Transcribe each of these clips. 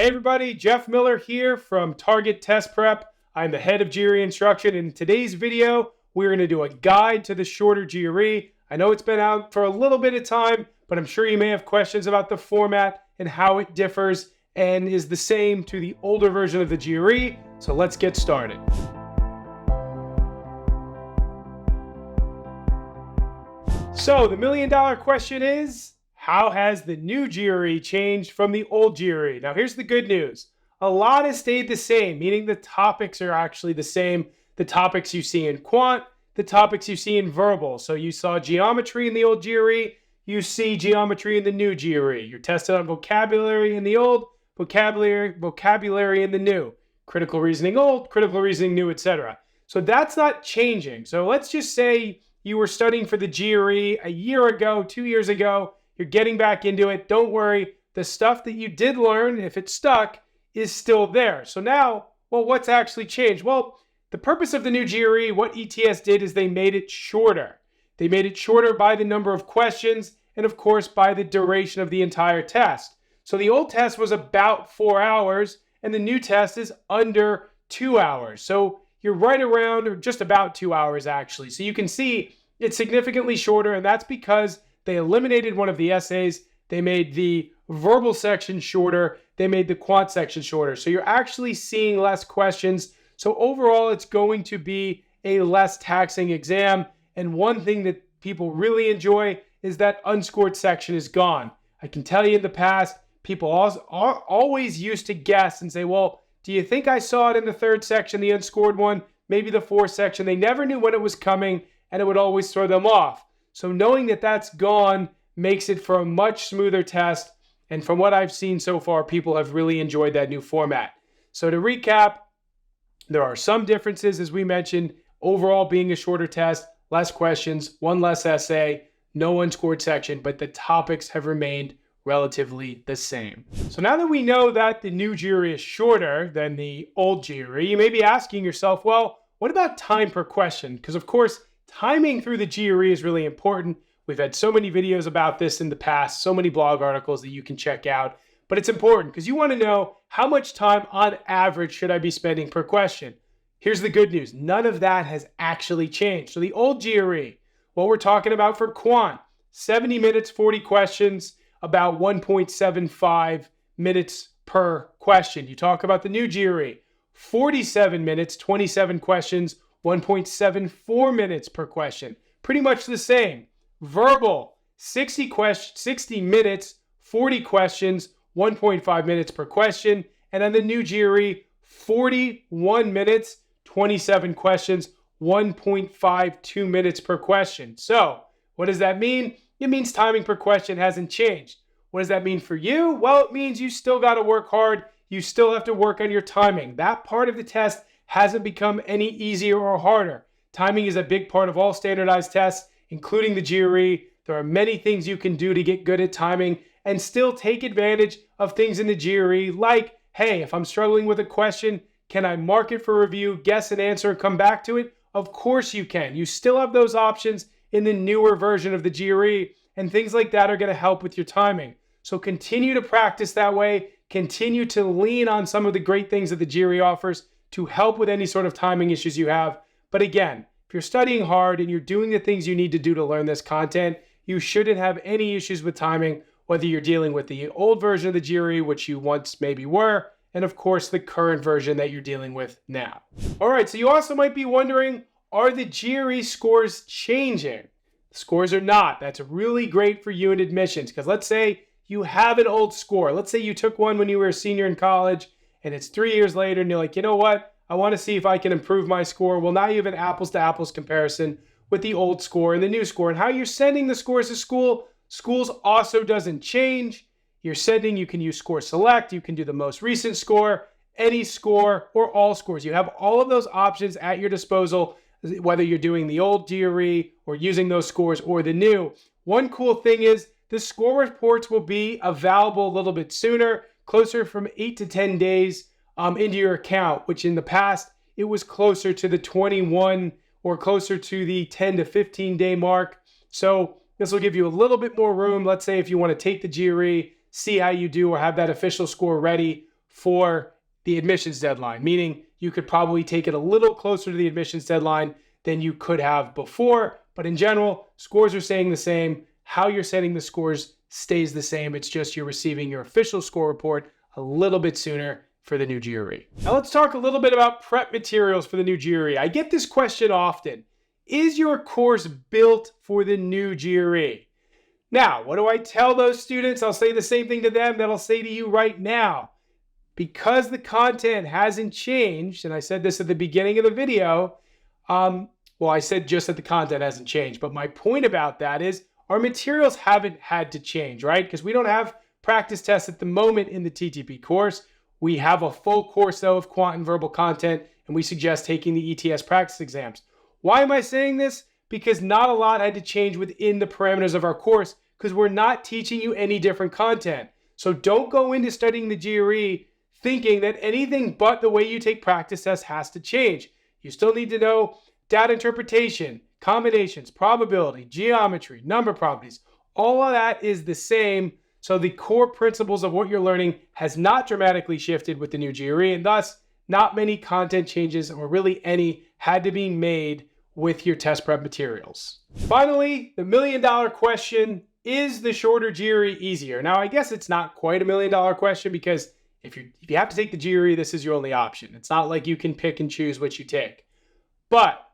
Hey everybody, Jeff Miller here from Target Test Prep. I'm the head of GRE instruction. In today's video, we're going to do a guide to the shorter GRE. I know it's been out for a little bit of time, but I'm sure you may have questions about the format and how it differs and is the same to the older version of the GRE. So let's get started. So the million-dollar question is, how has the new GRE changed from the old GRE? Now here's the good news. A lot has stayed the same, meaning the topics are actually the same. The topics you see in quant, the topics you see in verbal. So you saw geometry in the old GRE, you see geometry in the new GRE. You're tested on vocabulary in the old, vocabulary in the new. Critical reasoning old, critical reasoning new, etc. So that's not changing. So let's just say you were studying for the GRE a year ago, 2 years ago. You're getting back into it. Don't worry. The stuff that you did learn, if it stuck, is still there. So now, well, what's actually changed? Well, the purpose of the new GRE, what ETS did is they made it shorter. They made it shorter by the number of questions and, of course, by the duration of the entire test. So the old test was about 4 hours and the new test is under 2 hours. So you're right around or just about 2 hours, actually. So you can see it's significantly shorter, and that's because they eliminated one of the essays. They made the verbal section shorter. They made the quant section shorter. So you're actually seeing less questions. So overall, it's going to be a less taxing exam. And one thing that people really enjoy is that unscored section is gone. I can tell you in the past, people always used to guess and say, well, do you think I saw it in the third section, the unscored one? Maybe the fourth section. They never knew when it was coming, and it would always throw them off. So knowing that that's gone makes it for a much smoother test. And from what I've seen so far, people have really enjoyed that new format. So to recap, there are some differences, as we mentioned, overall being a shorter test, less questions, one less essay, no unscored section, but the topics have remained relatively the same. So now that we know that the new GRE is shorter than the old GRE, you may be asking yourself, well, what about time per question? Because of course, timing through the GRE is really important. We've had so many videos about this in the past, so many blog articles that you can check out, but it's important because you want to know how much time on average should I be spending per question. Here's the good news. None of that has actually changed. So the old GRE, what we're talking about for quant, 70 minutes, 40 questions, about 1.75 minutes per question. You talk about the new GRE, 47 minutes, 27 questions, 1.74 minutes per question. Pretty much the same. Verbal, 60 minutes, 40 questions, 1.5 minutes per question. And then the new GRE, 41 minutes, 27 questions, 1.52 minutes per question. So what does that mean? It means timing per question hasn't changed. What does that mean for you? Well, it means you still got to work hard. You still have to work on your timing. That part of the test hasn't become any easier or harder. Timing is a big part of all standardized tests, including the GRE. There are many things you can do to get good at timing and still take advantage of things in the GRE like, hey, if I'm struggling with a question, can I mark it for review, guess an answer, and come back to it? Of course you can. You still have those options in the newer version of the GRE, and things like that are going to help with your timing. So continue to practice that way. Continue to lean on some of the great things that the GRE offers to help with any sort of timing issues you have. But again, if you're studying hard and you're doing the things you need to do to learn this content, you shouldn't have any issues with timing, whether you're dealing with the old version of the GRE, which you once maybe were, and of course the current version that you're dealing with now. All right, so you also might be wondering, are the GRE scores changing? The scores are not. That's really great for you in admissions, because let's say you have an old score. Let's say you took one when you were a senior in college, and it's 3 years later, and you're like, you know what? I want to see if I can improve my score. Well, now you have an apples to apples comparison with the old score and the new score. And how you're sending the scores to schools also doesn't change. You're sending, you can use score select, you can do the most recent score, any score, or all scores. You have all of those options at your disposal, whether you're doing the old GRE or using those scores or the new. One cool thing is the score reports will be available a little bit sooner, closer from 8 to 10 days into your account, which in the past, it was closer to the 21 or closer to the 10 to 15 day mark. So this will give you a little bit more room. Let's say if you want to take the GRE, see how you do, or have that official score ready for the admissions deadline, meaning you could probably take it a little closer to the admissions deadline than you could have before. But in general, scores are staying the same. How you're setting the scores stays the same. It's just you're receiving your official score report a little bit sooner for the new GRE. Now let's talk a little bit about prep materials for the new GRE. I get this question often. Is your course built for the new GRE? Now, what do I tell those students? I'll say the same thing to them that I'll say to you right now. Because the content hasn't changed, and I said this at the beginning of the video, well, I said just that the content hasn't changed, but my point about that is our materials haven't had to change, right? Because we don't have practice tests at the moment in the TTP course. We have a full course, though, of quant and verbal content, and we suggest taking the ETS practice exams. Why am I saying this? Because not a lot had to change within the parameters of our course because we're not teaching you any different content. So don't go into studying the GRE thinking that anything but the way you take practice tests has to change. You still need to know data interpretation, combinations, probability, geometry, number properties. All of that is the same. So the core principles of what you're learning has not dramatically shifted with the new GRE, and thus not many content changes, or really any, had to be made with your test prep materials. Finally, the million-dollar question, is the shorter GRE easier? Now, I guess it's not quite a million-dollar question because if you have to take the GRE, this is your only option. It's not like you can pick and choose what you take. But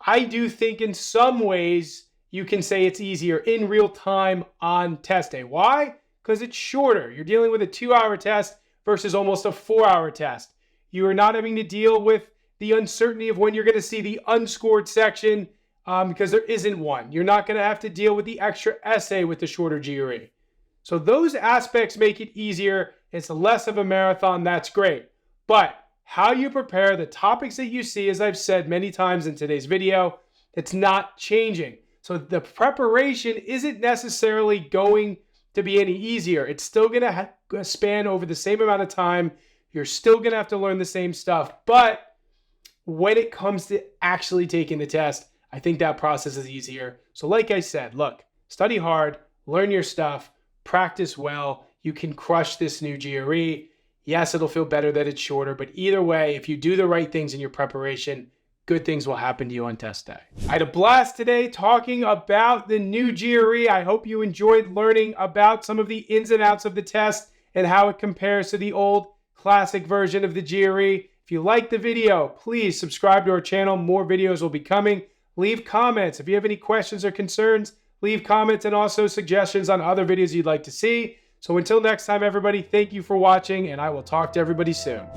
I do think in some ways you can say it's easier in real time on test day. Why? Because it's shorter. You're dealing with a 2-hour test versus almost a 4-hour test. You are not having to deal with the uncertainty of when you're going to see the unscored section because there isn't one. You're not going to have to deal with the extra essay with the shorter GRE. So those aspects make it easier. It's less of a marathon. That's great. But how you prepare, the topics that you see, as I've said many times in today's video, it's not changing. So the preparation isn't necessarily going to be any easier. It's still going to span over the same amount of time. You're still going to have to learn the same stuff. But when it comes to actually taking the test, I think that process is easier. So like I said, look, study hard, learn your stuff, practice well. You can crush this new GRE. Yes, it'll feel better that it's shorter, but either way, if you do the right things in your preparation, good things will happen to you on test day. I had a blast today talking about the new GRE. I hope you enjoyed learning about some of the ins and outs of the test and how it compares to the old classic version of the GRE. If you liked the video, please subscribe to our channel. More videos will be coming. Leave comments. If you have any questions or concerns, leave comments and also suggestions on other videos you'd like to see. So until next time, everybody, thank you for watching, and I will talk to everybody soon.